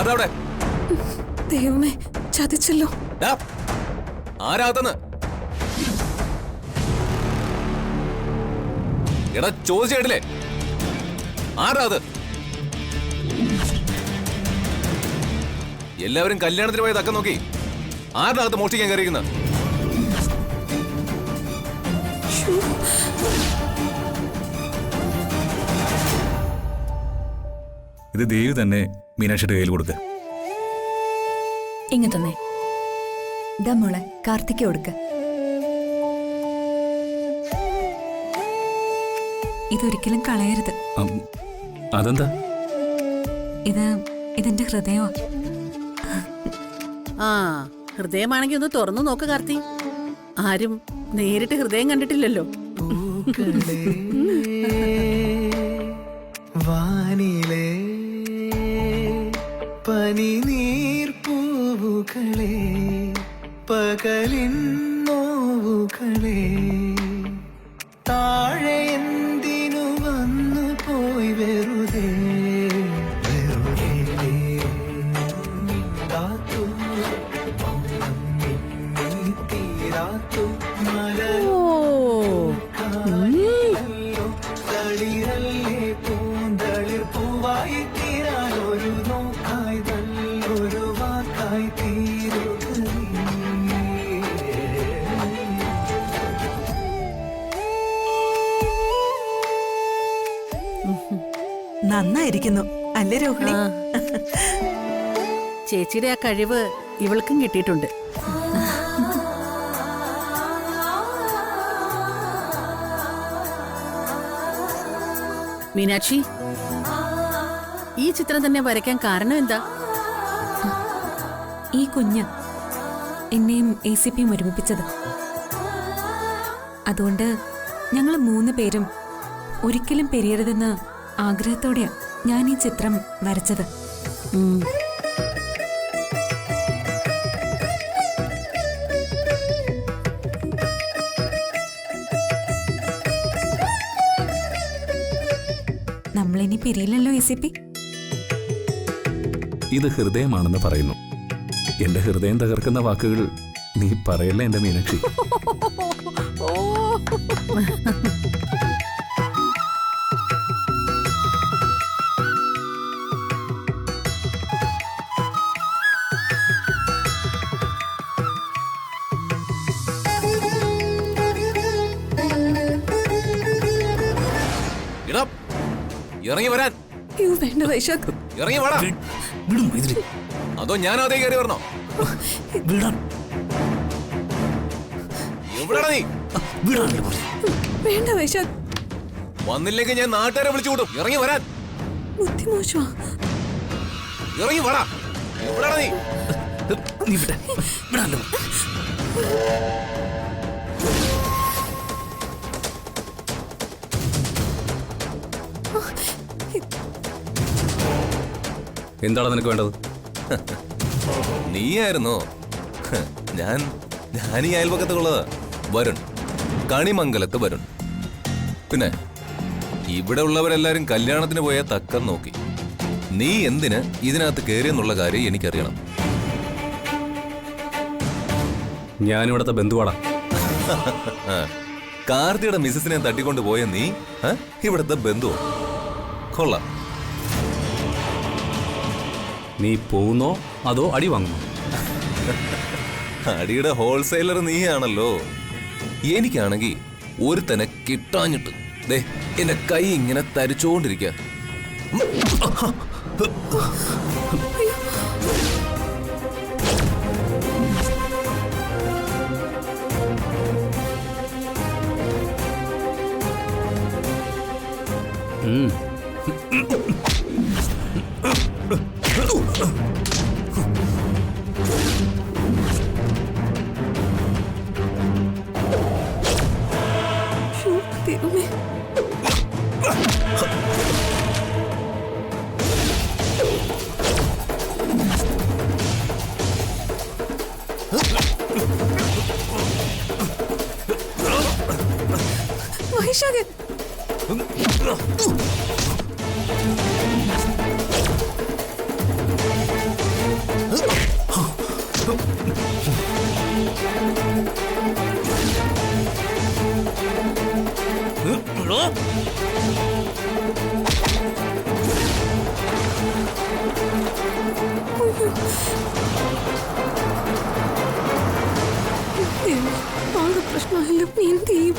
ആരവിടെ? ദൈവമേ, ചതിച്ചല്ലോ. ആരാതെന്ന് എടാ ചോദിച്ചേട്ടില്ലേ? ആരാ അത്? എല്ലാവരും കല്യാണത്തിന് പോയി തക്കം നോക്കി ആരുടെ അകത്ത് മോഷ്ടിക്കാൻ കയറിയിരിക്കുന്നത്? ഇത് ദേവി തന്നെ മീനാക്ഷിയുടെ കയ്യിൽ കൊടുക്ക. ഇങ്ങ തന്നെ. ഇതാ മോളെ, കാർത്തിക്ക് കൊടുക്ക. ഇതൊരിക്കലും കളയരുത്. അതെന്താ? ഇതെന്റെ ഹൃദയമാ. ഹൃദയമാണെങ്കി ഒന്ന് തുറന്നു നോക്ക് കാർത്തി. ആരും നേരിട്ട് ഹൃദയം കണ്ടിട്ടില്ലല്ലോ. വാനിലെ പനിനീർപ്പൂവുകളെ പകലിൻ നോവുകളെ താഴെ എന്തിനു വന്നു പോയി വെറുതെ തീരാത്തു തളിരല്ലേ പൂന്തളിർ പൂവായി തീരാൻ ഒരു നോക്കായി ഒരു വാക്കായി തീരുക. നന്നായിരിക്കുന്നു അല്ലേ രോഹിണി? ചേച്ചിയുടെ ആ കഴിവ് ഇവൾക്കും കിട്ടിയിട്ടുണ്ട്. മീനാക്ഷി, ഈ ചിത്രം തന്നെ വരയ്ക്കാൻ കാരണം എന്താ? ഈ കുഞ്ഞ് എന്നെയും ACPയും ഒരുമിപ്പിച്ചത്. അതുകൊണ്ട് ഞങ്ങൾ 3 പേരും ഒരിക്കലും പിരിയരുതെന്ന് ആഗ്രഹത്തോടെയാ ഞാൻ ഈ ചിത്രം വരച്ചത്. നമ്മളിനി പിരിയില്ലല്ലോ ACP. ഇത് ഹൃദയമാണെന്ന് പറയുന്നു. എന്റെ ഹൃദയം തകർക്കുന്ന വാക്കുകൾ നീ പറയല്ലേ എന്റെ മീനാക്ഷി. ഇറങ്ങി വരാൻ. വേണ്ട വൈശാഖ്, ഇറങ്ങി വാടാ. അതോ ഞാൻ അതേ കയറി വരണോ? എവിടാ നീ? വേണ്ട വൈശാഖ്. വന്നില്ലെങ്കിൽ ഞാൻ നാട്ടുകാരെ വിളിച്ചു കൂട്ടും. ഇറങ്ങി വരാൻ. ബുദ്ധിമോശമാ. ഇറങ്ങി വാടാ. എവിടാ നീ? എന്താണ് നിനക്ക് വേണ്ടത്? നീയായിരുന്നോ? ഞാൻ ഈ അയൽപക്കത്തുള്ളത് വരുൺ, കണിമംഗലത്ത് വരുൺ. പിന്നെ ഇവിടെ ഉള്ളവരെല്ലാരും കല്യാണത്തിന് പോയ തക്കം നോക്കി. നീ എന്തിന് ഇതിനകത്ത് കയറിയെന്നുള്ള കാര്യം എനിക്കറിയണം. ഞാനിവിടത്തെ ബന്ധുവാടാ. കാർത്തിയുടെ മിസ്സസിനെ തട്ടിക്കൊണ്ട് പോയ നീ ഇവിടത്തെ ബന്ധുവോ? കൊള്ളാം. നീ പോകുന്നോ അതോ അടി വാങ്ങുന്നോ? അടിയുടെ ഹോൾസെയിലർ നീയാണല്ലോ. എനിക്കാണെങ്കിൽ ഒരുത്തനെ കിട്ടാഞ്ഞിട്ട് ദേ എന്റെ കൈ ഇങ്ങനെ തരിച്ചോണ്ടിരിക്കുക. ദൈവമേ, വൈശാഖൻ. അറിഞ്ഞാലും എന്ത് ചെയ്യും?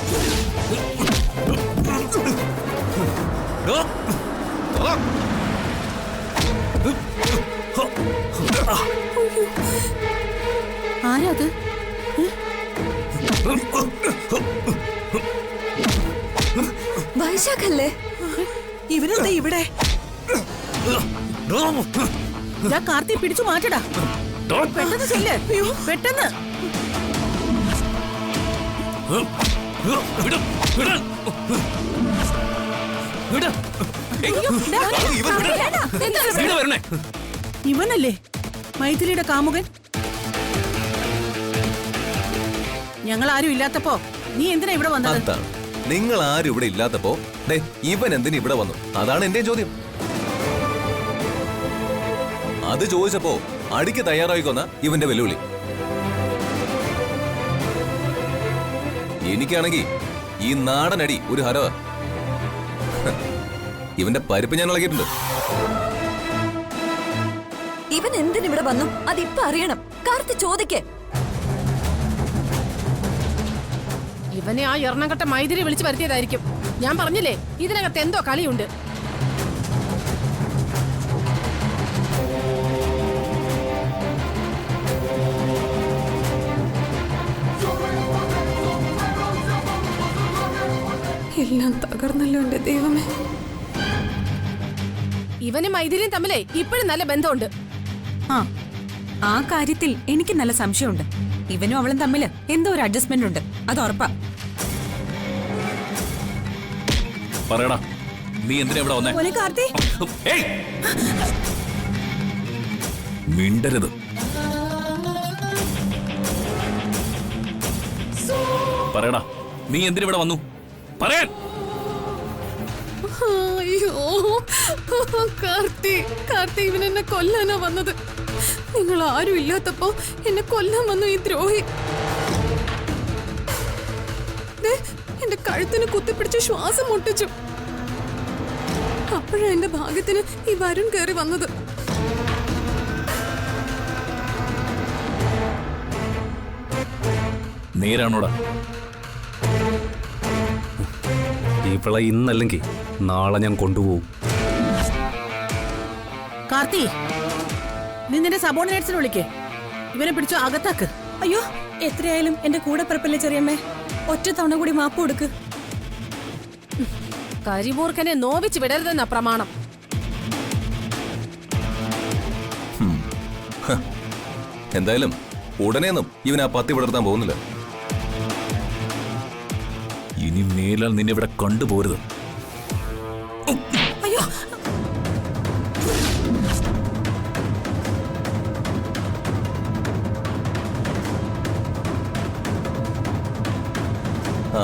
ആരാത്? വൈശാഖല്ലേ? ഇവരെന്താ ഇവിടെ? കാർത്തി പിടിച്ചു മാറ്റടാ. പെട്ടെന്ന് ചെല്ല്. പെട്ടെന്ന്. ഇവനല്ലേ മൈഥിലിയുടെ കാമുകൻ? ഞങ്ങൾ ആരും ഇല്ലാത്തപ്പോ നീ എന്തിനാ ഇവിടെ വന്നത്? അതാണ്, നിങ്ങൾ ആരും ഇവിടെ ഇല്ലാത്തപ്പോ ദേ ഇവൻ എന്തിനു ഇവിടെ വന്നു? അതാണ് എന്റെ ചോദ്യം. അത് ചോദിച്ചപ്പോ അടിക്ക് തയ്യാറായിക്കൊന്ന ഇവന്റെ വെല്ലുവിളി. എനിക്കാണെങ്കി ഈ നാടനടി ഒരു ഹരവ. ഇവന്റെ പരിപ്പ് ഞാൻ ഇളകിയിട്ടുണ്ട്. ഇവൻ എന്തിനിവിടെ വന്നു അതിപ്പോ അറിയണം. കാർത്തി ചോദിക്കേ. ഇവനെ ആ എറണാകുളത്തെ മൈഥിലി വിളിച്ചു വരുത്തിയതായിരിക്കും. ഞാൻ പറഞ്ഞില്ലേ ഇതിനകത്ത് എന്തോ കളിയുണ്ട്. എല്ലാം തകർന്നല്ലോ എന്റെ ദൈവമേ. ഇവനും മൈഥിലിയും തമ്മിലേ ഇപ്പോഴും നല്ല ബന്ധമുണ്ട്. ആ കാര്യത്തിൽ എനിക്ക് നല്ല സംശയമുണ്ട്. ഇവനും അവളും തമ്മിൽ എന്തോ ഒരു അഡ്ജസ്റ്റ്മെന്റ് ഉണ്ട്, അത് ഉറപ്പാ. പറയടാ, നീ എന്തിനാ ഇവിടെ വന്നേ? കാർത്തി, ഏയ്! മിണ്ടരുത്. പറയടാ, നീ എന്തിനാ ഇവിടെ വന്നു? പറയാൻ. അയ്യോ കാർത്തി, കാർത്തി ഇവൻ എന്നെ കൊല്ലാനാ വന്നത്. നിങ്ങൾ ആരും ഇല്ലാത്തപ്പോ എന്നെ കൊല്ലാൻ വന്നു ഈ ദ്രോഹി. ദേ, എന്റെ കഴുത്തിന് കുത്തിപ്പിടിച്ച് ശ്വാസം മുട്ടിച്ചു. അപ്പോഴാ എന്റെ ഭാഗ്യത്തിന് ഈ വരുൺ കയറി വന്നത്. നേരാണോടാ? ഇവളെ ഇന്നല്ലെങ്കിൽ നാളെ ഞാൻ കൊണ്ടുപോകും. കാർത്തി, നീ നിന്റെ സബോർഡിനേറ്റ്സിനെ വിളിക്കേ. ഇവനെ പിടിച്ചു അകത്താക്ക്. അയ്യോ, എത്രയായാലും എന്റെ കൂടെ പിറപ്പല്ലേ ചെറിയമ്മേ. ഒറ്റ തവണ കൂടി മാപ്പ് കൊടുക്ക്. കരിമൂർഖനെ നോവിച്ച് വിടരുതെന്ന പ്രമാണം. എന്തായാലും ഉടനെയൊന്നും ഇവൻ ആ പത്തി വിടർത്താൻ പോകുന്നില്ല. ഇനി മേലാൽ നിന്നെ ഇവിടെ കണ്ടുപോരുത്. അയ്യോ, ആ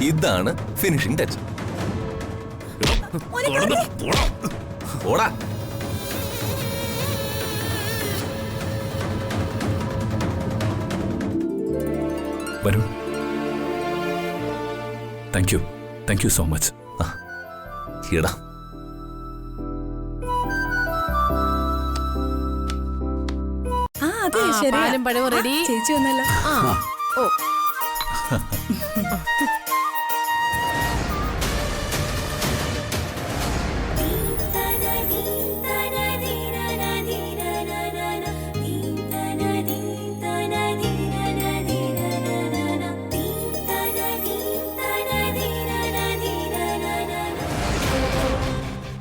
ഇതാണ് ഫിനിഷിംഗ് ടച്ച്. ഓടാ. വരൂ. Thank you so much. ഇടാ. അതെ ശരി. പാലും പഴവും റെഡി. ചേച്ചി വന്നല്ലോ. ഓ,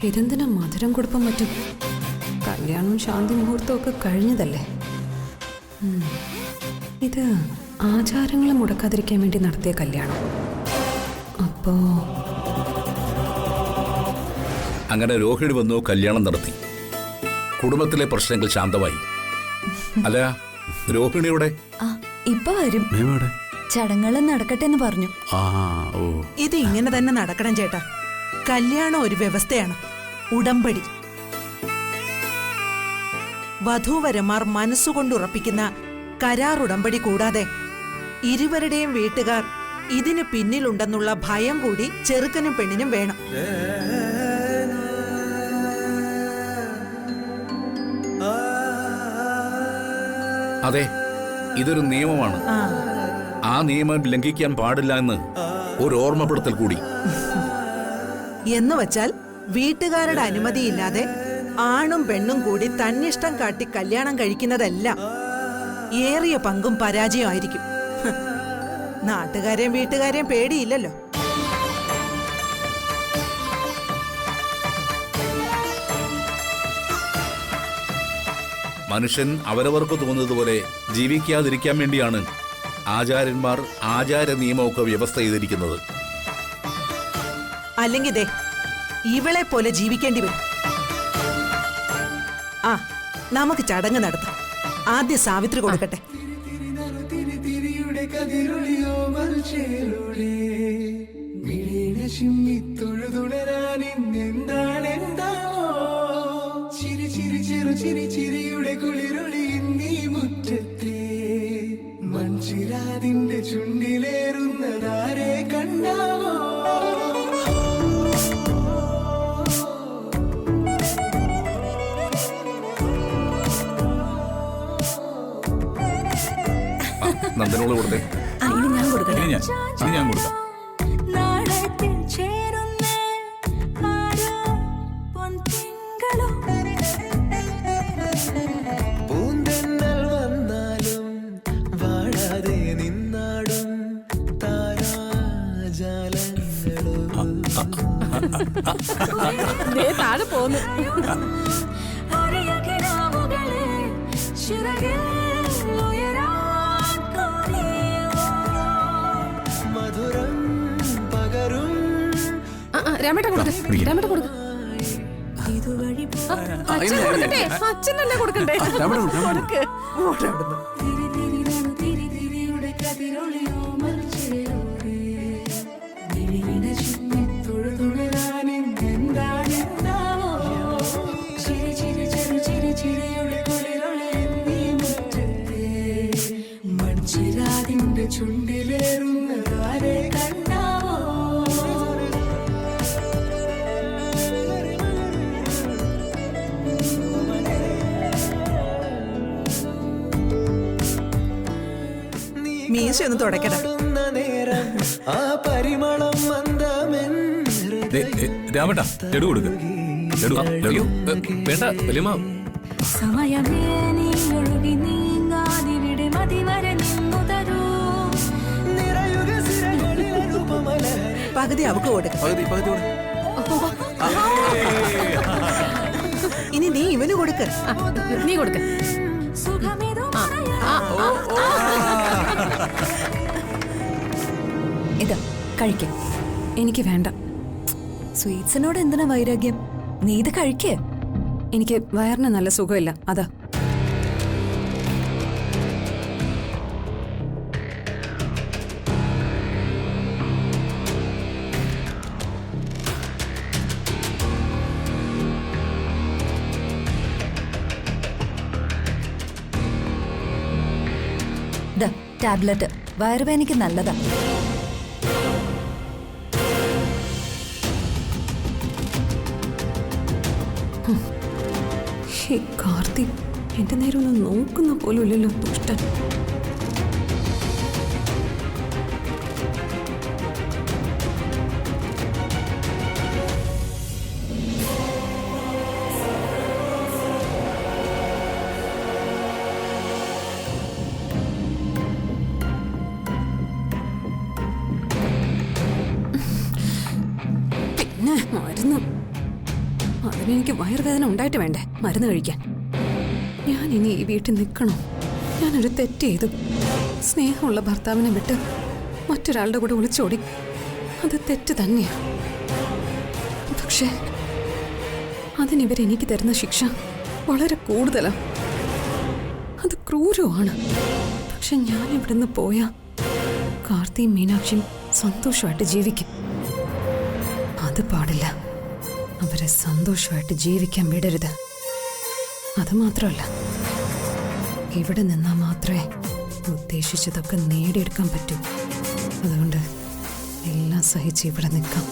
ഇതെന്തിനാ മധുരം കൊടുപ്പം പറ്റും? കല്യാണവും ശാന്തി മുഹൂർത്തവും ഒക്കെ കഴിഞ്ഞതല്ലേ. ഇത് ആചാരങ്ങളെ മുടക്കാതിരിക്കാൻ വേണ്ടി നടത്തിയ കല്യാണം. അപ്പോ അങ്ങനെ രോഹിണി വന്നു, കല്യാണം നടത്തി. കുടുംബത്തിലെ പ്രശ്നങ്ങൾ ശാന്തമായി. അല്ല, രോഹിണിയുടെ ഇപ്പൊ വരും. ചടങ്ങുകൾ നടക്കട്ടെ എന്ന് പറഞ്ഞു. ഇത് ഇങ്ങനെ തന്നെ നടക്കണം ചേട്ടാ. കല്യാണം ഒരു വ്യവസ്ഥയാണ്, ഉടമ്പടി. വധൂവരന്മാർ മനസ്സുകൊണ്ട് ഉറപ്പിക്കുന്ന കരാർ ഉടമ്പടി കൂടാതെ ഇരുവരുടെയും വീട്ടുകാർ ഇതിന് പിന്നിലുണ്ടെന്നുള്ള ഭയം കൂടി ചെറുക്കനും പെണ്ണിനും വേണം. അതെ, ഇതൊരു നിയമമാണ്. ആ നിയമം ലംഘിക്കാൻ പാടില്ല എന്ന് ഒരു ഓർമ്മപ്പെടുത്തൽ കൂടി. എന്ന് വച്ചാൽ വീട്ടുകാരുടെ അനുമതിയില്ലാതെ ആണും പെണ്ണും കൂടി തന്നിഷ്ടം കാട്ടി കല്യാണം കഴിക്കുന്നതെല്ലാം ഏറിയ പങ്കും പരാജയമായിരിക്കും. നാട്ടുകാരെയും വീട്ടുകാരെയും പേടിയില്ലല്ലോ. മനുഷ്യൻ അവരവർക്ക് തോന്നുന്നതുപോലെ ജീവിക്കാതിരിക്കാൻ വേണ്ടിയാണ് ആചാര്യന്മാർ ആചാര നിയമമൊക്കെ വ്യവസ്ഥ ചെയ്തിരിക്കുന്നത്. അല്ലെങ്കിൽ ദേ ഇവളെ പോലെ ജീവിക്കേണ്ടി വരും. ആ നമുക്ക് ചടങ്ങ് നടത്താം. ആദ്യം സാവിത്രി കൊടുക്കട്ടെ. തിരിയുടെ കതിരൊളിയോ മൽച്ചേലോടെ മിഴിനെ ചിമ്മി തൊഴുതുണരാൻ എന്താണെന്താവോ ചിരി ചിരി ചെറു ചിരി ചിരിയുടെ കുളിരൊളി നീ മുറ്റത്തെ മൺചിരാതിന്റെ ചുണ്ടിലേറുന്നതാരെ കണ്ടാവോ. നന്ദനോട് കൊടുത്തേ. ഇനി ഞാൻ കൊടുക്കട്ടെ. ഇനി ഞാൻ കൊടുക്കാം. പൂന്തെന്നൽ വന്നാലും വാഴാതെ നിന്നാടും താരാജാലങ്ങളും ദേ താഴെ പോന്നു. മധുരം പകരും രമേട്ട കൊടുക്ക്, രമേട്ട കൊടുക്ക്. അച്ഛൻ കൊടുക്കട്ടെ, അച്ഛനല്ലേ കൊടുക്കണ്ടേ? കൊടുക്ക്. മൺചിരാതിന്റെ ചുണ്ടിലേറുന്നതാരെ കണ്ടാവോ. മീശ ഒന്ന് തുടക്കട്ടെ. നേരം ആ പരിമളം ദേ, രാമേട്ടാ ലഡു കൊടുക്ക്. ലഡു ലഡു വേണ്ട വലിയമ്മ. പകുതി അവക്ക് കൊടുക്ക. പകുതി പകുതി കൊടുക്ക്. ഇനി നീ ഇവന് കൊടുക്ക്. നീ കൊടുക്ക്. ഇതാ കഴിക്ക. എനിക്ക് വേണ്ട. സ്വീറ്റ്സിനോട് എന്തിനാ വൈരാഗ്യം? നീ ഇത് കഴിക്കേ. എനിക്ക് വയറിന് നല്ല സുഖമില്ല, അതാ. ടാബ്ലറ്റ് വയറുവേദനയ്ക്ക് നല്ലതാ. കാർത്തി എന്റെ നേരം ഒന്ന് നോക്കുന്ന പോലും ഇല്ലല്ലോ, ദുഷ്ടൻ. പിന്നെ മരുന്ന്, അതിനെനിക്ക് വയറുവേദന ഉണ്ടായിട്ട് വേണ്ടേ മരുന്ന് കഴിക്കാൻ? ഞാൻ ഇനി ഈ വീട്ടിൽ നിൽക്കണോ? ഞാനൊരു തെറ്റ് ചെയ്തു. സ്നേഹമുള്ള ഭർത്താവിനെ വിട്ട് മറ്റൊരാളുടെ കൂടെ ഒളിച്ചോടി. അത് തെറ്റ് തന്നെയാ. പക്ഷേ അതിനിവരെനിക്ക് തരുന്ന ശിക്ഷ വളരെ കൂടുതലാണ്. അത് ക്രൂരമാണ്. പക്ഷെ ഞാൻ ഇവിടുന്ന് പോയാ കാർത്തിയും മീനാക്ഷിയും സന്തോഷമായിട്ട് ജീവിക്കും. അത് പാടില്ല. അവരെ സന്തോഷമായിട്ട് ജീവിക്കാൻ വിടരുത്. അതുമാത്രമല്ല, ഇവിടെ നിന്നാൽ മാത്രമേ ഉദ്ദേശിച്ചതൊക്കെ നേടിയെടുക്കാൻ പറ്റൂ. അതുകൊണ്ട് എല്ലാം സഹിച്ച് ഇവിടെ നിൽക്കാം.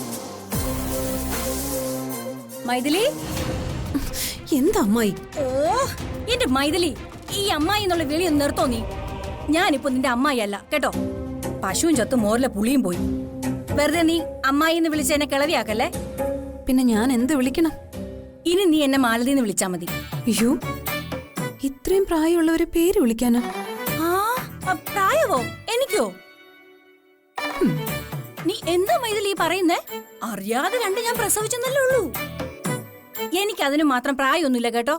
മൈഥിലി, എന്താ അമ്മായി? ഓ എന്റെ മൈഥിലി, ഈ അമ്മായി എന്നുള്ള വിളിയൊന്ന് നിർത്തോ നീ. ഞാനിപ്പോ നിന്റെ അമ്മായി അല്ല കേട്ടോ. പശുവും ചത്തു മോറിലെ പുളിയും പോയി. വെറുതെ നീ അമ്മായി എന്ന് വിളിച്ച് എന്നെ കിളവിയാക്കല്ലേ. പിന്നെ ഞാൻ എന്ത് വിളിക്കണം? ഇനി നീ എന്നെ മാലതി എന്ന് വിളിച്ചാ മതി. അയ്യോ, ഇത്രയും പ്രായമുള്ളവരെ പേര് വിളിക്കാനോ? പ്രായമോ? എനിക്കോ? നീ എന്താ മൈതിൽ ഈ പറയുന്നേ? അറിയാതെ രണ്ട് ഞാൻ പ്രസവിച്ചെന്നല്ലേ ഉള്ളൂ. എനിക്കതിന് മാത്രം പ്രായമൊന്നുമില്ല കേട്ടോ.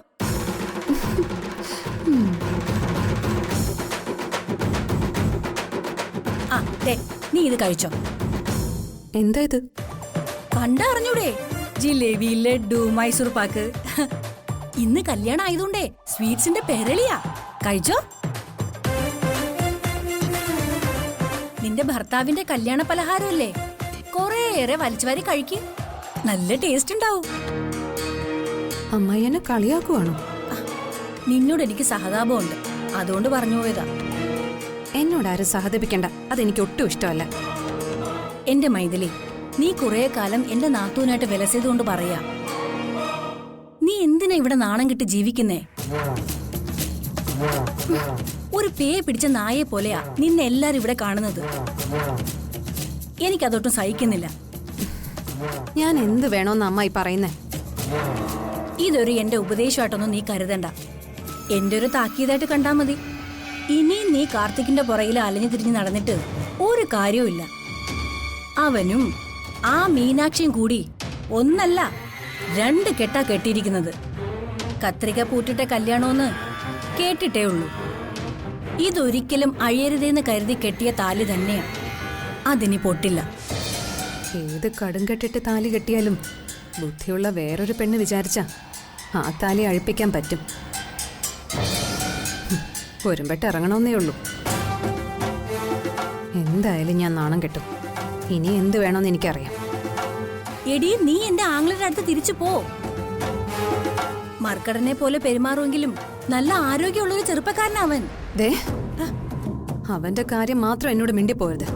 ആ ദേ, നീ ഇത് കഴിച്ചോ. എന്താ ഇത്? കണ്ടറിഞ്ഞൂടെ? ജിലേബി, ലഡ്ഡു, മൈസൂർ പാക്ക്. ഇന്ന് കല്യാണം ആയതുകൊണ്ടേ സ്വീറ്റ്സിന്റെ പെരളിയാ. കഴിച്ചോ. നിന്റെ ഭർത്താവിന്റെ കല്യാണ പലഹാരമല്ലേ, കുറേയേറെ വലിച്ചുവാരി കഴിക്ക്. നല്ല ടേസ്റ്റ് ഉണ്ടാവും. അമ്മായി എന്നെ കളിയാക്കുവാണോ? നിന്നോട് എനിക്ക് സഹതാപമുണ്ട്, അതുകൊണ്ട് പറഞ്ഞു പോയതാ. എന്നോട് ആരും സഹതപിക്കണ്ട, അതെനിക്ക് ഒട്ടും ഇഷ്ടമല്ല. എന്റെ മൈഥിലി, നീ കുറെ കാലം എന്റെ നാത്തൂനായിട്ട് വിലസിയതുകൊണ്ട് പറയാ. നീ എന്തിനാ ഇവിടെ നാണം കെട്ട് ജീവിക്കുന്നേ? ഒരു പേയെ പിടിച്ച നായെ പോലെയാ നിന്നെ എല്ലാരും ഇവിടെ കാണുന്നത്. എനിക്കതൊട്ടും സഹിക്കുന്നില്ല. ഞാൻ എന്ത് വേണോന്ന് അമ്മായി പറയുന്നേ? ഇതൊരു എന്റെ ഉപദേശമായിട്ടൊന്നും നീ കരുതണ്ട. എന്റെ ഒരു താക്കീതായിട്ട് കണ്ടാ മതി. ഇനിയും നീ കാർത്തിക്കിന്റെ പുറകിൽ അലഞ്ഞു തിരിഞ്ഞ് നടന്നിട്ട് ഒരു കാര്യവുമില്ല. അവനും ആ മീനാക്ഷിയും കൂടി ഒന്നല്ല 2 കെട്ടാ കെട്ടിയിരിക്കുന്നത്. കത്രിക പൂട്ടിട്ട കല്യാണമെന്ന് കേട്ടിട്ടേ ഉള്ളൂ. ഇതൊരിക്കലും അഴിയരുതെന്ന് കരുതി കെട്ടിയ താലി തന്നെയാ. അതിനി പൊട്ടില്ല. ഏത് കടുംകെട്ടിട്ട് താലി കെട്ടിയാലും ബുദ്ധിയുള്ള വേറൊരു പെണ്ണ് വിചാരിച്ച ആ താലി അഴിപ്പിക്കാൻ പറ്റും. ഒരുമ്പെട്ട് ഇറങ്ങണമെന്നേ ഉള്ളൂ. എന്തായാലും ഞാൻ നാണം കെട്ടും. ഇനി എന്ത് വേണമെന്ന് എനിക്കറിയാം. എടി, നീ എന്റെ ആംഗ്ലരുടെ അടുത്ത് തിരിച്ചു പോ. മർക്കടനെ പോലെ പെരുമാറുമെങ്കിലും നല്ല ആരോഗ്യമുള്ളൊരു ചെറുപ്പക്കാരനവൻ. ദേ, അവന്റെ കാര്യം മാത്രം എന്നോട് മിണ്ടിപ്പോരുത്.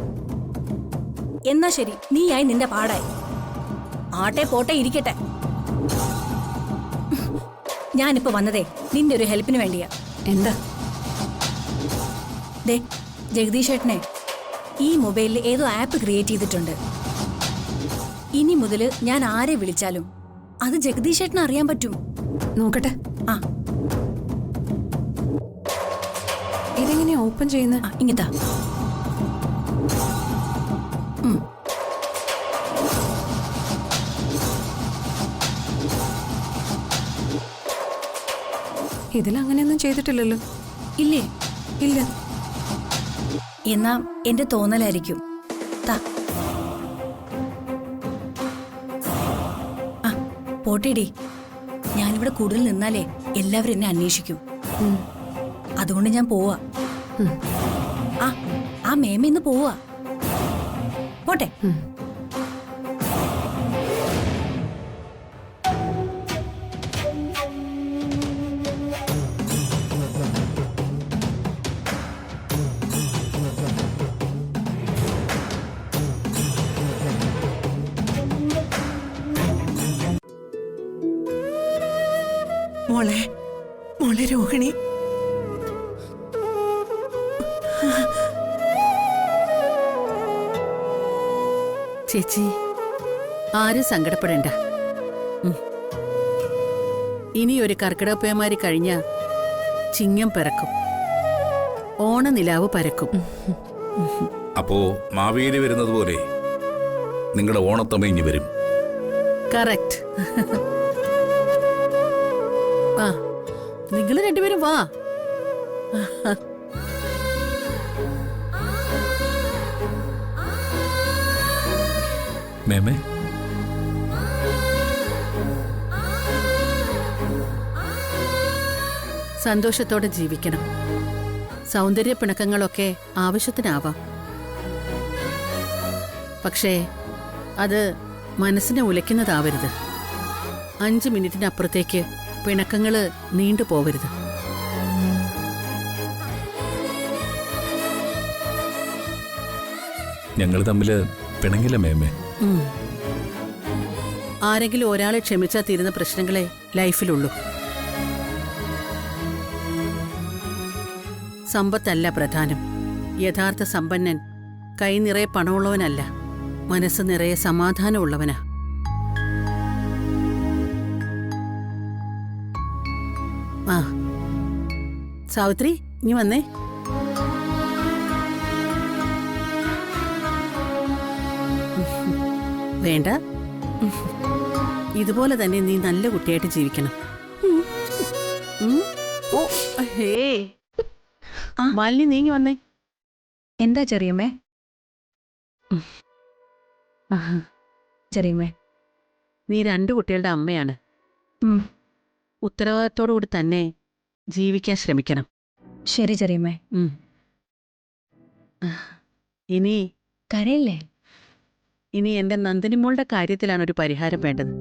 എന്നാ ശരി, നീയായി നിന്റെ പാടായി. ആട്ടെ പോട്ടെ ഇരിക്കട്ടെ. ഞാനിപ്പോ വന്നതേ നിന്റെ ഒരു ഹെൽപ്പിന് വേണ്ടിയാ. എന്താ? ദേ, ജഗദീഷ് ഏട്ടനെ ഈ മൊബൈലിൽ ഏതോ ആപ്പ് ക്രിയേറ്റ് ചെയ്തിട്ടുണ്ട്. ഇനി മുതല് ഞാൻ ആരെ വിളിച്ചാലും അത് ജഗദീഷ് ഏട്ടന് അറിയാൻ പറ്റും. നോക്കട്ടെ. ആ, ഇതെങ്ങനെയാ ഓപ്പൺ ചെയ്യുന്നത്? ഇങ്ങത്താ. ഇതിലങ്ങനെയൊന്നും ചെയ്തിട്ടില്ലല്ലോ. ഇല്ലേ? ഇല്ല. എന്നാ എന്റെ തോന്നലായിരിക്കും. താ. ആ, പോട്ടേടി. ഞാനിവിടെ കൂടുതൽ നിന്നാലേ എല്ലാവരും എന്നെ അന്വേഷിക്കും. അതുകൊണ്ട് ഞാൻ പോവാ. ആ മേമ ഇന്ന് പോവാ. പോട്ടെ. മോളെ, മോളെ രോഹിണി, ചേച്ചി, ആരും സങ്കടപ്പെടണ്ട. ഇനിയൊരു കർക്കിടകപ്പേമാരി കഴിഞ്ഞ ചിങ്ങം പിറക്കും, ഓണനിലാവ് പരക്കും. അപ്പോ മാവേലി വരുന്നത് പോലെ നിങ്ങളുടെ ഓണത്തമയിഞ്ഞ് വരും. കറക്റ്റ്. ആ, നിങ്ങൾ രണ്ടുപേരും വാ. മേമേ, സന്തോഷത്തോടെ ജീവിക്കണം. സൗന്ദര്യ പിണക്കങ്ങളൊക്കെ ആവശ്യത്തിനാവാം. പക്ഷേ അത് മനസ്സിനെ ഉലയ്ക്കുന്നതാവരുത്. 5 മിനിറ്റിനപ്പുറത്തേക്ക് പിണക്കങ്ങള് നീണ്ടുപോവരുത്. ഞങ്ങൾ തമ്മില് പിണങ്ങില്ല മേമേ. ആരെങ്കിലും ഒരാളെ ക്ഷമിച്ചാൽ തീരുന്ന പ്രശ്നങ്ങളെ ലൈഫിലുള്ളൂ. സമ്പത്തല്ല പ്രധാനം. യഥാർത്ഥ സമ്പന്നൻ കൈ നിറയെ പണമുള്ളവനല്ല, മനസ്സ് നിറയെ സമാധാനമുള്ളവനാ. ആ സാവിത്രി, ഇനി വന്നേ. വേണ്ട, ഇതുപോലെ തന്നെ നീ നല്ല കുട്ടിയായിട്ട് ജീവിക്കണം. ഓ ഹേ മാലിനി, നീങ്ങി വന്നേ. എന്താ ചെറിയമ്മേ? ചെറിയമ്മേ, നീ 2 കുട്ടികളുടെ അമ്മയാണ്. ഉത്തരവാദിത്തോടുകൂടി തന്നെ ജീവിക്കാൻ ശ്രമിക്കണം. ശരി ചെറിയമ്മേ. ഇനി കരയില്ലേ? ഇനി എന്റെ നന്ദിനിമോളുടെ കാര്യത്തിലാണ് ഒരു പരിഹാരം വേണ്ടത്.